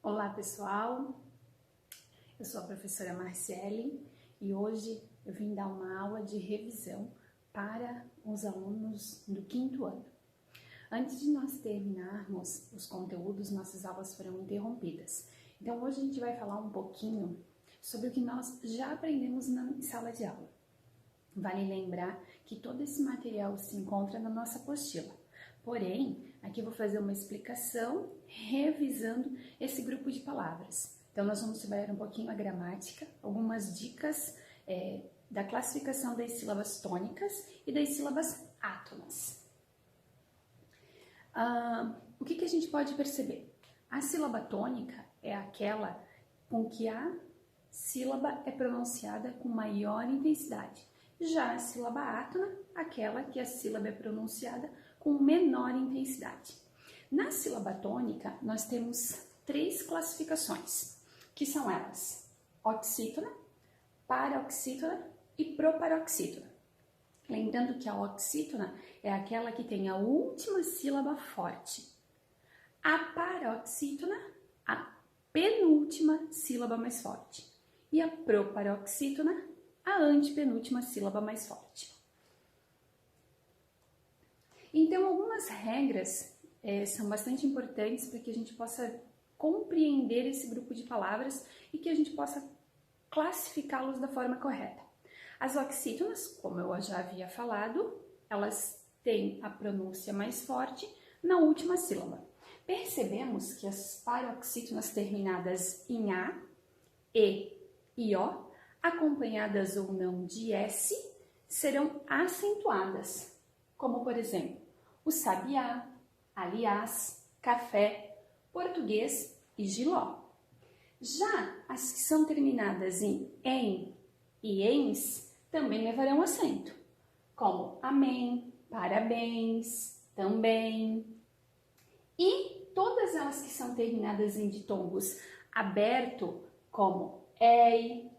Olá pessoal, eu sou a professora Marciele e hoje eu vim dar uma aula de revisão para os alunos do 5º ano. Antes de nós terminarmos os conteúdos, nossas aulas foram interrompidas. Então hoje a gente vai falar um pouquinho sobre o que nós já aprendemos na sala de aula. Vale lembrar que todo esse material se encontra na nossa apostila. Porém, aqui eu vou fazer uma explicação revisando esse grupo de palavras. Então, nós vamos trabalhar um pouquinho a gramática, algumas dicas da classificação das sílabas tônicas e das sílabas átonas. O que a gente pode perceber? A sílaba tônica é aquela com que a sílaba é pronunciada com maior intensidade. Já a sílaba átona, aquela que a sílaba é pronunciada com menor intensidade. Na sílaba tônica, nós temos 3 classificações, que são elas: oxítona, paroxítona e proparoxítona. Lembrando que a oxítona é aquela que tem a última sílaba forte. A paroxítona, a penúltima sílaba mais forte. E a proparoxítona, a antepenúltima sílaba mais forte. Então, algumas regras são bastante importantes para que a gente possa compreender esse grupo de palavras e que a gente possa classificá-los da forma correta. As oxítonas, como eu já havia falado, elas têm a pronúncia mais forte na última sílaba. Percebemos que as paroxítonas terminadas em A, E e O, acompanhadas ou não de S, serão acentuadas, como por exemplo, o sabiá, aliás, café, português e giló. Já as que são terminadas em e ens também levarão acento, como amém, parabéns, também. E todas elas que são terminadas em ditongos aberto, como ei,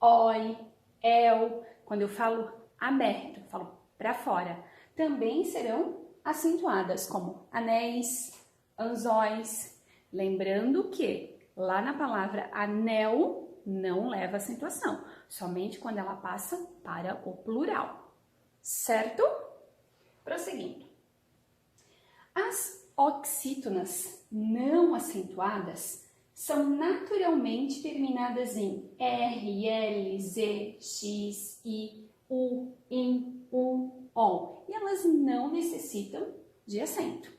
oi, el, quando eu falo aberto, eu falo para fora, também serão acentuadas, como anéis, anzóis. Lembrando que lá na palavra anel não leva acentuação, somente quando ela passa para o plural, certo? Prosseguindo. As oxítonas não acentuadas são naturalmente terminadas em R, L, Z, X, I, U, IN, ON, e elas não necessitam de acento.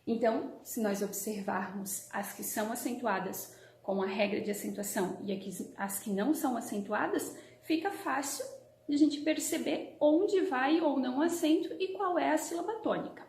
Então, se nós observarmos as que são acentuadas com a regra de acentuação e as que não são acentuadas, fica fácil de a gente perceber onde vai ou não o acento e qual é a sílaba tônica.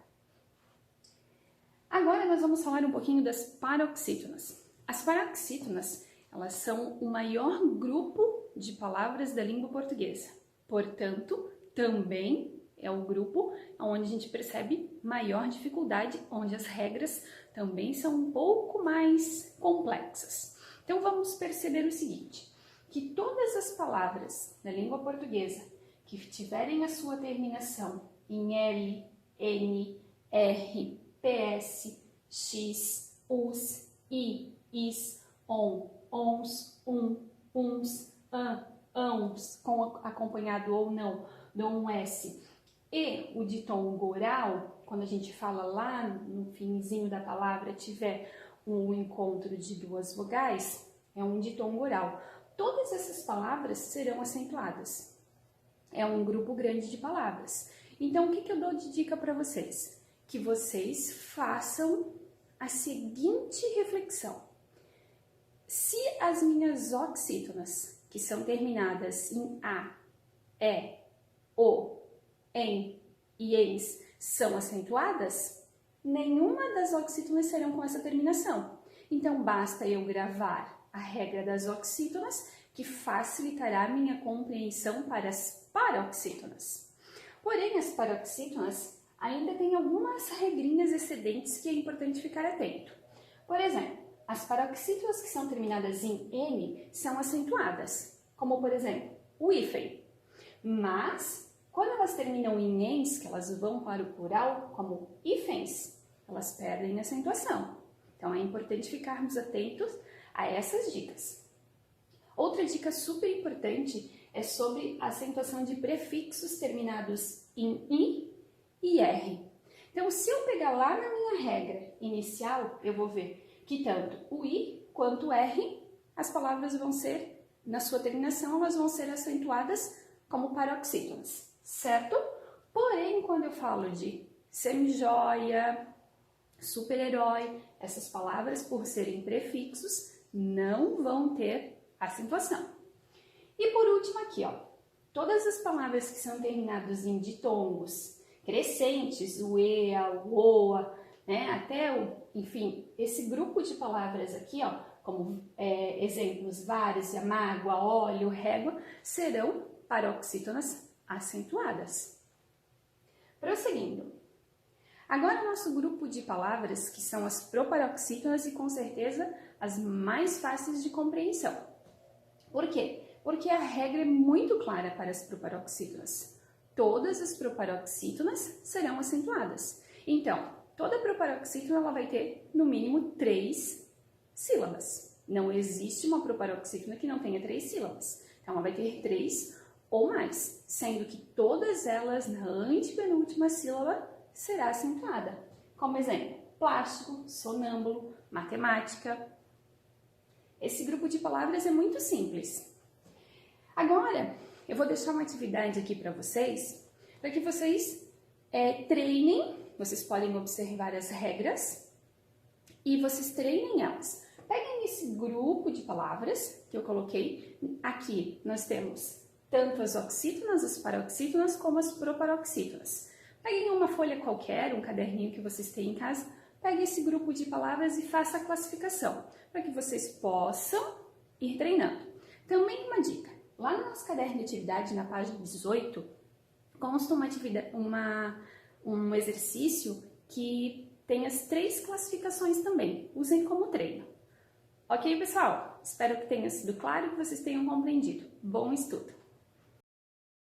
Agora nós vamos falar um pouquinho das paroxítonas. As paroxítonas, elas são o maior grupo de palavras da língua portuguesa. Portanto, também é o grupo onde a gente percebe maior dificuldade, onde as regras também são um pouco mais complexas. Então, vamos perceber o seguinte, que todas as palavras da língua portuguesa que tiverem a sua terminação em L, N, R, PS, X, US, I, IS, ON, ONS, UNS, ANS, acompanhado ou não de um S, e o ditongo oral, quando a gente fala lá no finzinho da palavra, tiver um encontro de 2 vogais, é um ditongo oral. Todas essas palavras serão acentuadas. É um grupo grande de palavras. Então, o que eu dou de dica para vocês? Que vocês façam a seguinte reflexão. Se as minhas oxítonas, que são terminadas em A, E, O, em e ens, são acentuadas, nenhuma das oxítonas serão com essa terminação. Então, basta eu gravar a regra das oxítonas, que facilitará a minha compreensão para as paroxítonas. Porém, as paroxítonas ainda têm algumas regrinhas excedentes que é importante ficar atento. Por exemplo, as paroxítonas que são terminadas em N são acentuadas, como por exemplo, o hífen. Mas, quando elas terminam em ens, que elas vão para o plural, como hífens, elas perdem acentuação. Então é importante ficarmos atentos a essas dicas. Outra dica super importante é sobre a acentuação de prefixos terminados em I e R. Então, se eu pegar lá na minha regra inicial, eu vou ver que tanto o I quanto o R, as palavras vão ser, na sua terminação, elas vão ser acentuadas como paroxítonas, certo? Porém, quando eu falo de semijoia, super-herói, essas palavras, por serem prefixos, não vão ter acentuação. E por último aqui, ó, todas as palavras que são terminadas em ditongos crescentes, o ea, o oa, né, até o, enfim, esse grupo de palavras aqui, ó, como exemplos, várzea, mágoa, óleo, régua, serão paroxítonas acentuadas. Prosseguindo. Agora nosso grupo de palavras que são as proparoxítonas e com certeza as mais fáceis de compreensão. Por quê? Porque a regra é muito clara para as proparoxítonas. Todas as proparoxítonas serão acentuadas. Então, toda proparoxítona ela vai ter no mínimo 3 sílabas. Não existe uma proparoxítona que não tenha 3 sílabas. Então, ela vai ter 3 ou mais, sendo que todas elas na antepenúltima sílaba será acentuada. Como exemplo, plástico, sonâmbulo, matemática. Esse grupo de palavras é muito simples. Agora, eu vou deixar uma atividade aqui para que vocês treinem. Vocês podem observar as regras e vocês treinem elas. Peguem esse grupo de palavras que eu coloquei. Aqui nós temos tanto as oxítonas, as paroxítonas, como as proparoxítonas. Peguem uma folha qualquer, um caderninho que vocês têm em casa, pegue esse grupo de palavras e faça a classificação, para que vocês possam ir treinando. Também uma dica, lá no nosso caderno de atividade, na página 18, consta um exercício que tem as 3 classificações também. Usem como treino. Ok, pessoal? Espero que tenha sido claro e que vocês tenham compreendido. Bom estudo!